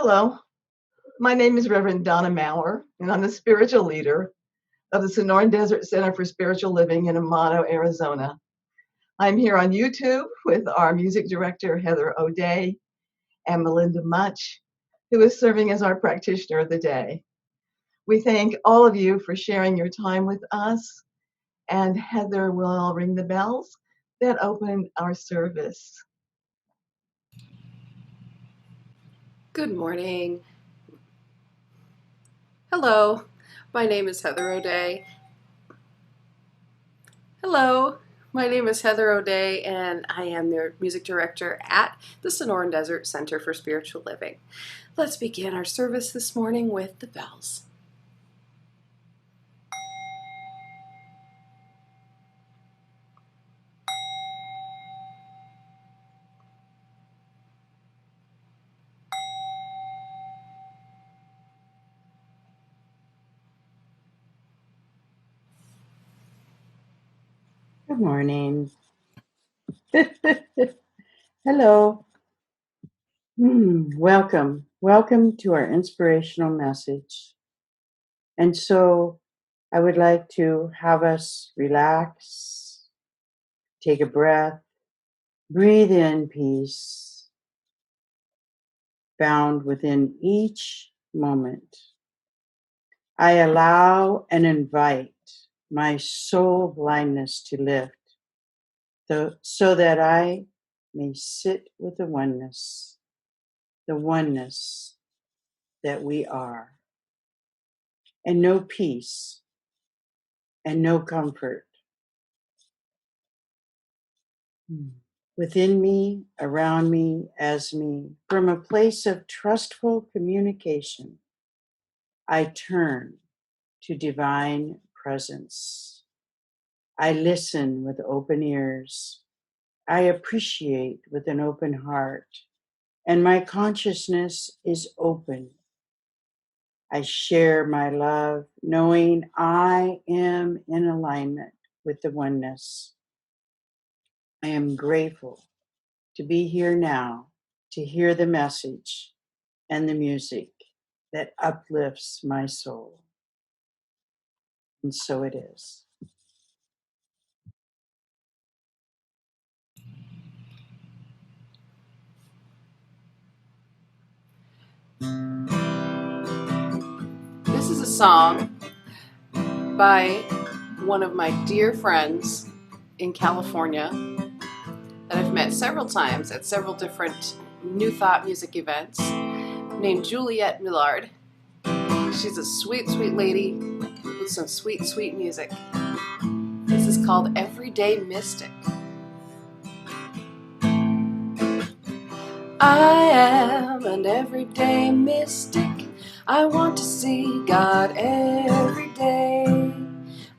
Hello, my name is Reverend Donna Maurer, and I'm the spiritual leader of the Sonoran Desert Center for Spiritual Living in Amado, Arizona. I'm here on YouTube with our music director, Heather O'Day, and Melinda Much, who is serving as our practitioner of the day. We thank all of you for sharing your time with us, and Heather will ring the bells that open our service. Good morning. Hello, my name is Heather O'Day. And I am the music director at the Sonoran Desert Center for Spiritual Living. Let's begin our service this morning with the bells. Good morning. Hello. Welcome. Welcome to our inspirational message. And so I would like to have us relax, take a breath, breathe in peace, found within each moment. I allow and invite my soul blindness to lift so that I may sit with the oneness that we are, and know peace and know comfort within me, around me, as me. From a place of trustful communication, I turn to divine presence. I listen with open ears. I appreciate with an open heart, and my consciousness is open. I share my love, knowing I am in alignment with the oneness. I am grateful to be here now to hear the message and the music that uplifts my soul. And so it is. This is a song by one of my dear friends in California that I've met several times at several different New Thought music events, named Juliette Millard. She's a sweet, sweet lady with some sweet, sweet music. This is called Everyday Mystic. I am an everyday mystic. I want to see God every day,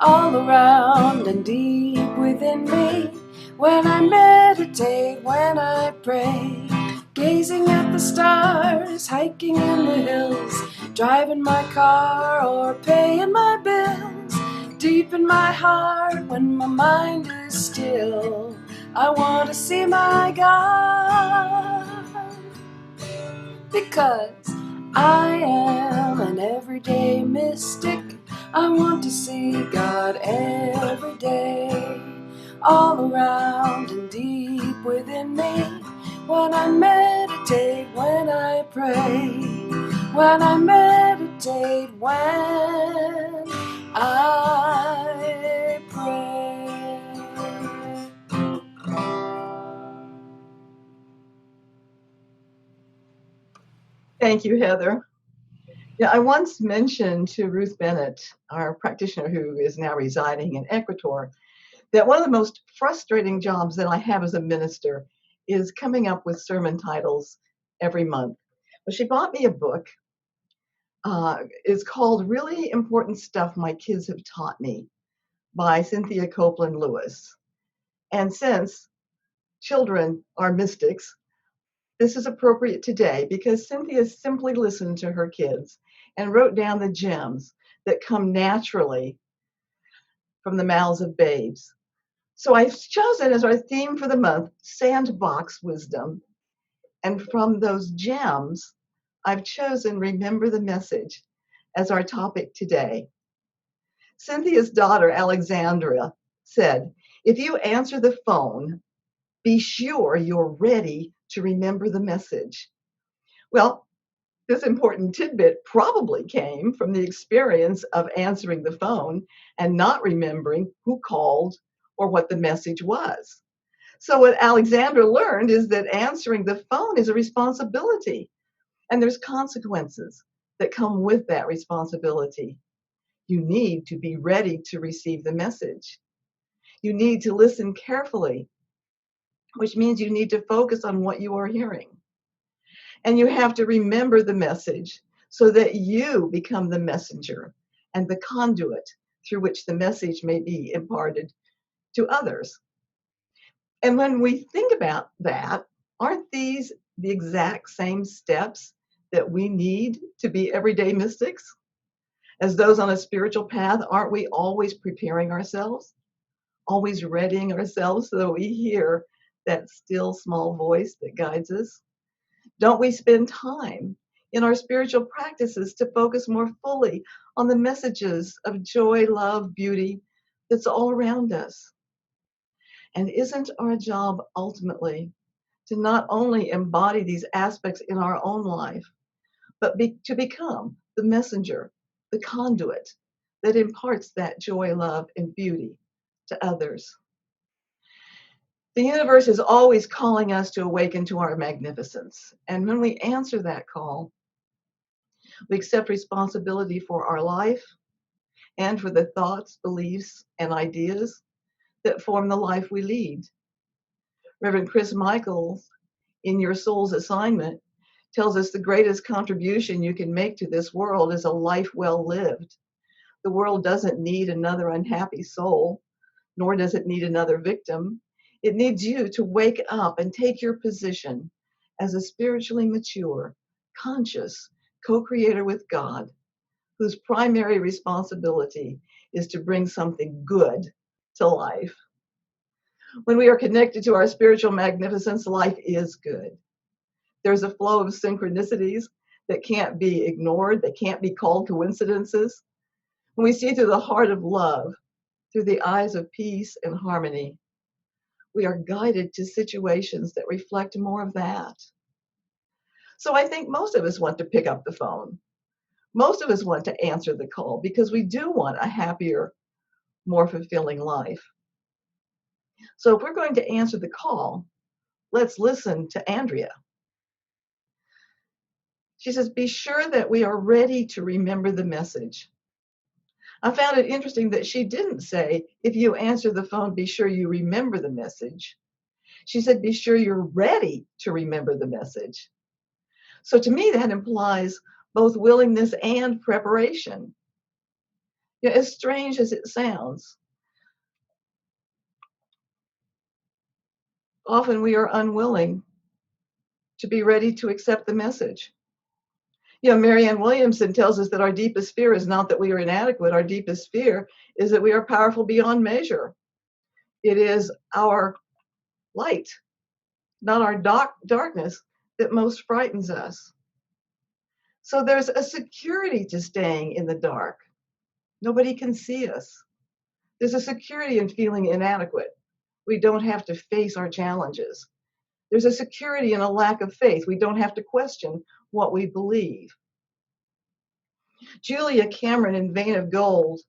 all around and deep within me. When I meditate, when I pray, gazing at the stars, hiking in the hills, driving my car or paying my bills. Deep in my heart, when my mind is still, I want to see my God, because I am an everyday mystic. I want to see God every day, all around and deep within me. When I meditate, when I pray, when I meditate, when I pray. Thank you, Heather. Yeah, I once mentioned to Ruth Bennett, our practitioner who is now residing in Ecuador, that one of the most frustrating jobs that I have as a minister is coming up with sermon titles every month. Well, she bought me a book. It's called Really Important Stuff My Kids Have Taught Me by Cynthia Copeland Lewis. And since children are mystics, this is appropriate today because Cynthia simply listened to her kids and wrote down the gems that come naturally from the mouths of babes. So I've chosen as our theme for the month, sandbox wisdom. And from those gems, I've chosen Remember the Message as our topic today. Cynthia's daughter, Alexandra, said, if you answer the phone, be sure you're ready to remember the message. Well, this important tidbit probably came from the experience of answering the phone and not remembering who called or what the message was. So what Alexandra learned is that answering the phone is a responsibility, and there's consequences that come with that responsibility. You need to be ready to receive the message. You need to listen carefully, which means you need to focus on what you are hearing. And you have to remember the message so that you become the messenger and the conduit through which the message may be imparted to others. And when we think about that, aren't these the exact same steps that we need to be everyday mystics? As those on a spiritual path, aren't we always preparing ourselves, always readying ourselves so that we hear that still small voice that guides us? Don't we spend time in our spiritual practices to focus more fully on the messages of joy, love, beauty that's all around us? And isn't our job ultimately to not only embody these aspects in our own life, but to become the messenger, the conduit that imparts that joy, love, and beauty to others? The universe is always calling us to awaken to our magnificence. And when we answer that call, we accept responsibility for our life and for the thoughts, beliefs, and ideas that form the life we lead. Reverend Chris Michaels, in Your Soul's Assignment, tells us the greatest contribution you can make to this world is a life well lived. The world doesn't need another unhappy soul, nor does it need another victim. It needs you to wake up and take your position as a spiritually mature, conscious co-creator with God, whose primary responsibility is to bring something good to life. When we are connected to our spiritual magnificence, life is good. There's a flow of synchronicities that can't be ignored, that can't be called coincidences. When we see through the heart of love, through the eyes of peace and harmony, we are guided to situations that reflect more of that. So I think most of us want to pick up the phone. Most of us want to answer the call because we do want a happier, more fulfilling life. So if we're going to answer the call, let's listen to Andrea. She says, be sure that we are ready to remember the message. I found it interesting that she didn't say, if you answer the phone, be sure you remember the message. She said, be sure you're ready to remember the message. So to me, that implies both willingness and preparation. You know, as strange as it sounds, often we are unwilling to be ready to accept the message. You know, Marianne Williamson tells us that our deepest fear is not that we are inadequate. Our deepest fear is that we are powerful beyond measure. It is our light, not our darkness, that most frightens us. So there's a security to staying in the dark. Nobody can see us. There's a security in feeling inadequate. We don't have to face our challenges. There's a security in a lack of faith. We don't have to question what we believe. Julia Cameron in Vein of Gold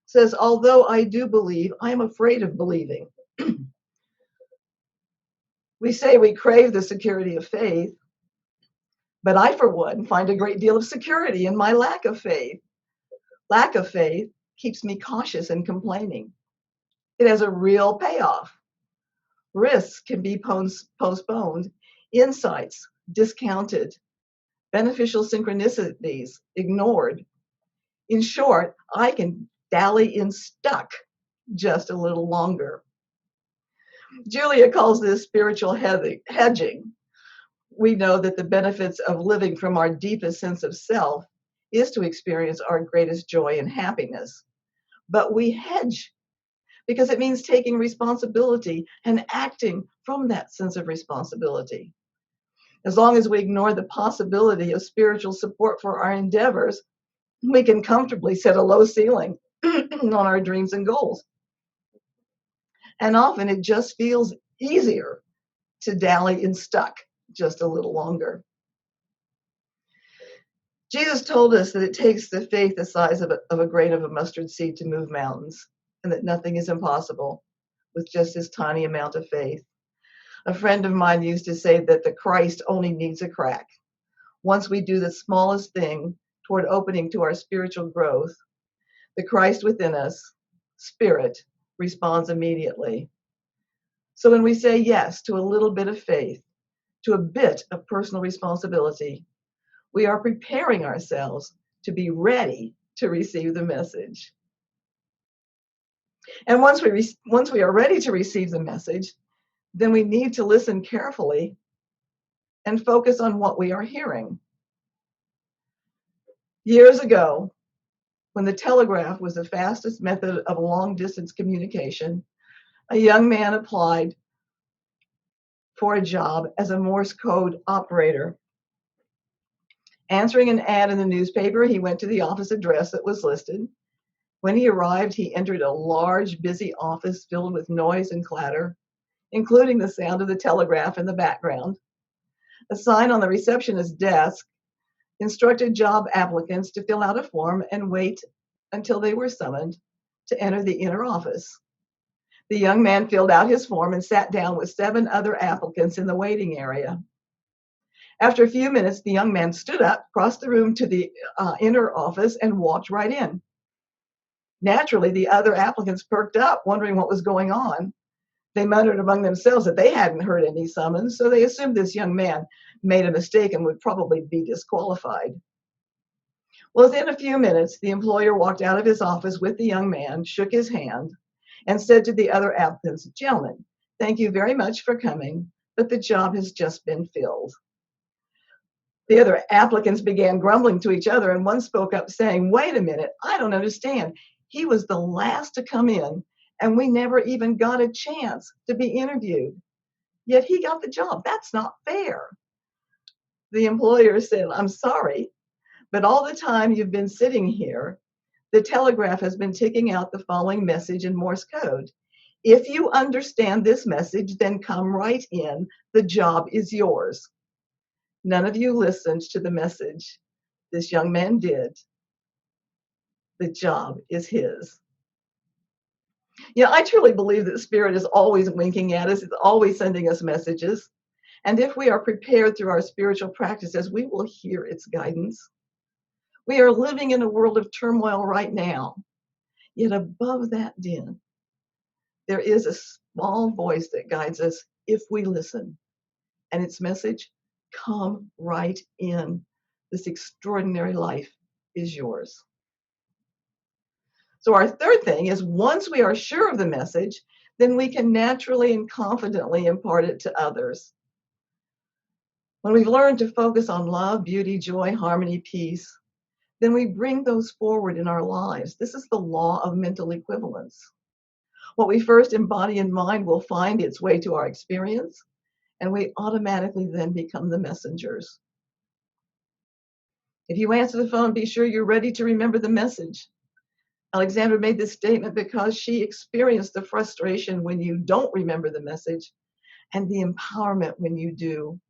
says, although I do believe, I am afraid of believing. We say we crave the security of faith, but I, for one, find a great deal of security in my lack of faith. Lack of faith keeps me cautious and complaining. It has a real payoff. Risks can be postponed, insights discounted, beneficial synchronicities ignored. In short, I can dally in stuck just a little longer. Julia calls this spiritual hedging. We know that the benefits of living from our deepest sense of self is to experience our greatest joy and happiness. But we hedge because it means taking responsibility and acting from that sense of responsibility. As long as we ignore the possibility of spiritual support for our endeavors, we can comfortably set a low ceiling on our dreams and goals. And often it just feels easier to dally and stuck just a little longer. Jesus told us that it takes the faith the size of a grain of a mustard seed to move mountains, and that nothing is impossible with just this tiny amount of faith. A friend of mine used to say that the Christ only needs a crack. Once we do the smallest thing toward opening to our spiritual growth, the Christ within us, Spirit, responds immediately. So when we say yes to a little bit of faith, to a bit of personal responsibility, we are preparing ourselves to be ready to receive the message. And once we are ready to receive the message, then we need to listen carefully and focus on what we are hearing. Years ago, when the telegraph was the fastest method of long-distance communication, a young man applied for a job as a Morse code operator. Answering an ad in the newspaper, he went to the office address that was listed. When he arrived, he entered a large, busy office filled with noise and clatter, including the sound of the telegraph in the background. A sign on the receptionist's desk instructed job applicants to fill out a form and wait until they were summoned to enter the inner office. The young man filled out his form and sat down with 7 other applicants in the waiting area. After a few minutes, the young man stood up, crossed the room to the inner office, and walked right in. Naturally, the other applicants perked up, wondering what was going on. They muttered among themselves that they hadn't heard any summons, so they assumed this young man made a mistake and would probably be disqualified. Well, within a few minutes, the employer walked out of his office with the young man, shook his hand, and said to the other applicants, "Gentlemen, thank you very much for coming, but the job has just been filled." The other applicants began grumbling to each other, and one spoke up saying, "Wait a minute, I don't understand. He was the last to come in, and we never even got a chance to be interviewed. Yet he got the job. That's not fair." The employer said, "I'm sorry, but all the time you've been sitting here, the telegraph has been ticking out the following message in Morse code. If you understand this message, then come right in. The job is yours." None of you listened to the message. This young man did. The job is his. I truly believe that Spirit is always winking at us. It's always sending us messages. And if we are prepared through our spiritual practices, we will hear its guidance. We are living in a world of turmoil right now. Yet above that din, there is a small voice that guides us if we listen. And its message, come right in. This extraordinary life is yours. So our third thing is, once we are sure of the message, then we can naturally and confidently impart it to others. When we've learned to focus on love, beauty, joy, harmony, peace, then we bring those forward in our lives. This is the law of mental equivalence. What we first embody in mind will find its way to our experience, and we automatically then become the messengers. If you answer the phone, be sure you're ready to remember the message. Alexandra made this statement because she experienced the frustration when you don't remember the message and the empowerment when you do.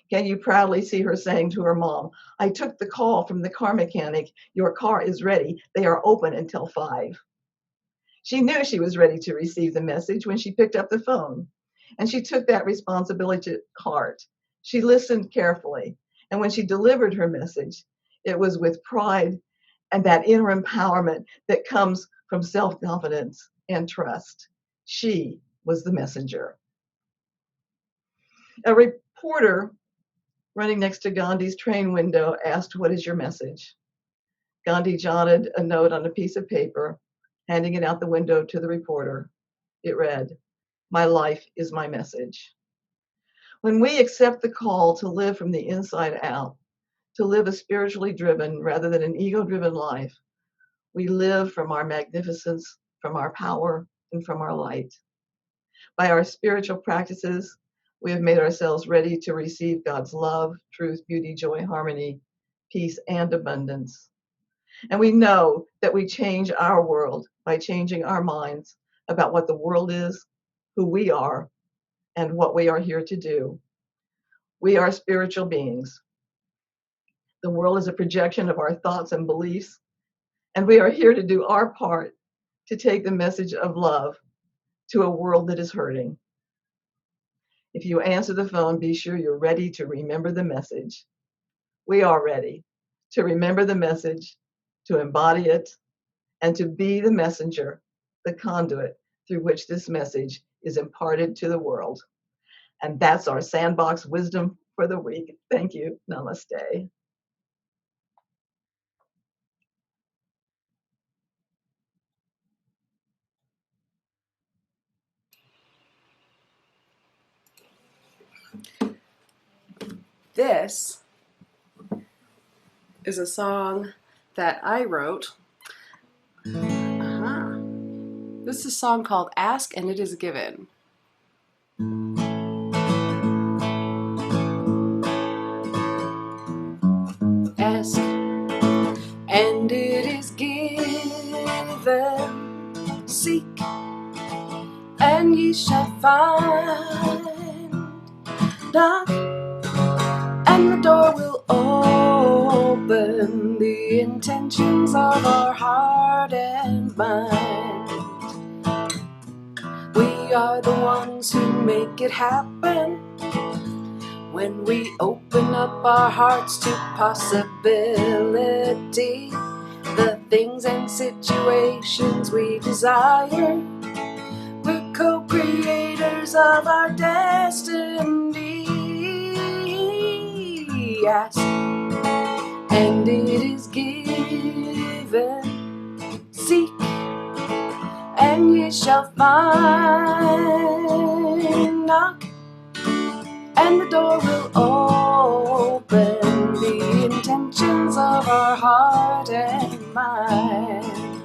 Can you proudly see her saying to her mom, "I took the call from the car mechanic. Your car is ready. They are open until 5. She knew she was ready to receive the message when she picked up the phone, and she took that responsibility to heart. She listened carefully, and when she delivered her message, it was with pride and that inner empowerment that comes from self-confidence and trust. She was the messenger. A reporter running next to Gandhi's train window asked, "What is your message?" Gandhi jotted a note on a piece of paper, handing it out the window to the reporter. It read, "My life is my message." When we accept the call to live from the inside out, to live a spiritually driven rather than an ego-driven life, we live from our magnificence, from our power, and from our light. By our spiritual practices, We have made ourselves ready to receive God's love, truth, beauty, joy, harmony, peace, and abundance. And we know that we change our world by changing our minds about what the world is, who we are, and what we are here to do. We are spiritual beings. The world is a projection of our thoughts and beliefs, and we are here to do our part to take the message of love to a world that is hurting. If you answer the phone, be sure you're ready to remember the message. We are ready to remember the message, to embody it, and to be the messenger, the conduit through which this message is imparted to the world. And that's our sandbox wisdom for the week. Thank you. Namaste. This is a song that I wrote. This is a song called Ask and It Is Given. Ask and it is given. Seek and ye shall find. Knock and the door will open. The intentions of our heart and mind. We are the ones who make it happen when we open up our hearts to possibility. The things and situations we desire, we're co-creators of our destiny. Ask and it is given. Seek and ye shall find. Knock and the door will open. The intentions of our heart and mind.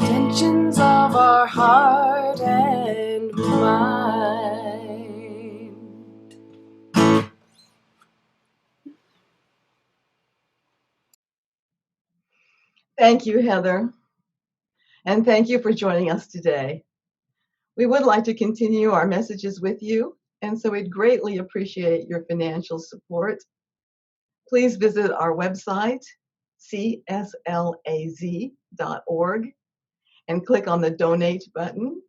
Intentions of our heart and mind. Thank you, Heather. And thank you for joining us today. We would like to continue our messages with you, and so we'd greatly appreciate your financial support. Please visit our website, cslaz.org, and click on the donate button.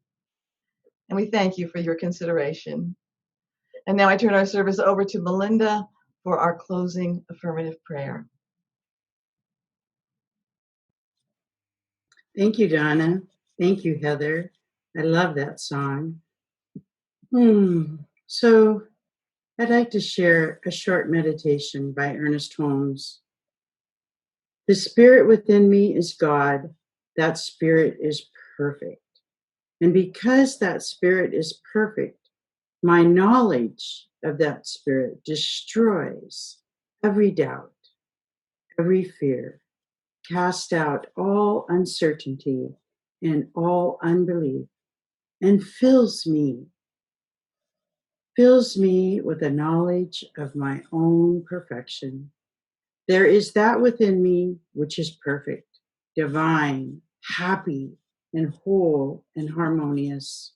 And we thank you for your consideration. And now I turn our service over to Melinda for our closing affirmative prayer. Thank you, Donna. Thank you, Heather. I love that song. So I'd like to share a short meditation by Ernest Holmes. The spirit within me is God. That spirit is perfect. And because that spirit is perfect, my knowledge of that spirit destroys every doubt, every fear, cast out all uncertainty and all unbelief, and fills me with a knowledge of my own perfection. There is that within me which is perfect, divine, happy, and whole and harmonious.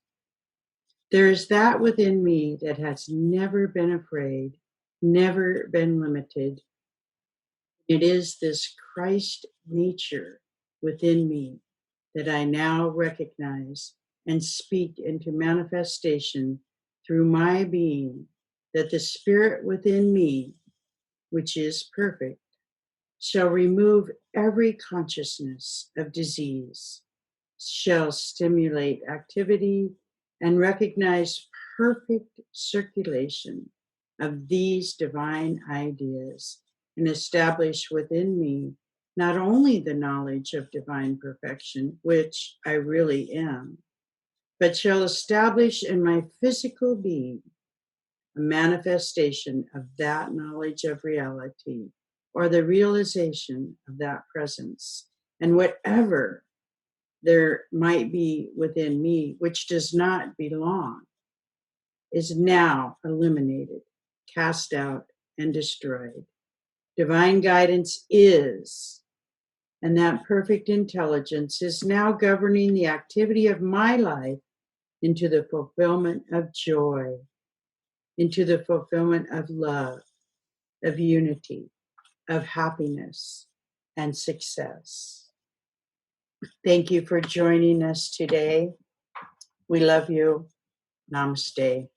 There is that within me that has never been afraid, never been limited. It is this Christ nature within me that I now recognize and speak into manifestation through my being, that the spirit within me, which is perfect, shall remove every consciousness of disease, shall stimulate activity, and recognize perfect circulation of these divine ideas, and establish within me not only the knowledge of divine perfection, which I really am, but shall establish in my physical being a manifestation of that knowledge of reality, or the realization of that presence. And whatever there might be within me, which does not belong, is now eliminated, cast out, and destroyed. Divine guidance is, and that perfect intelligence is now governing the activity of my life into the fulfillment of joy, into the fulfillment of love, of unity, of happiness, and success. Thank you for joining us today. We love you. Namaste.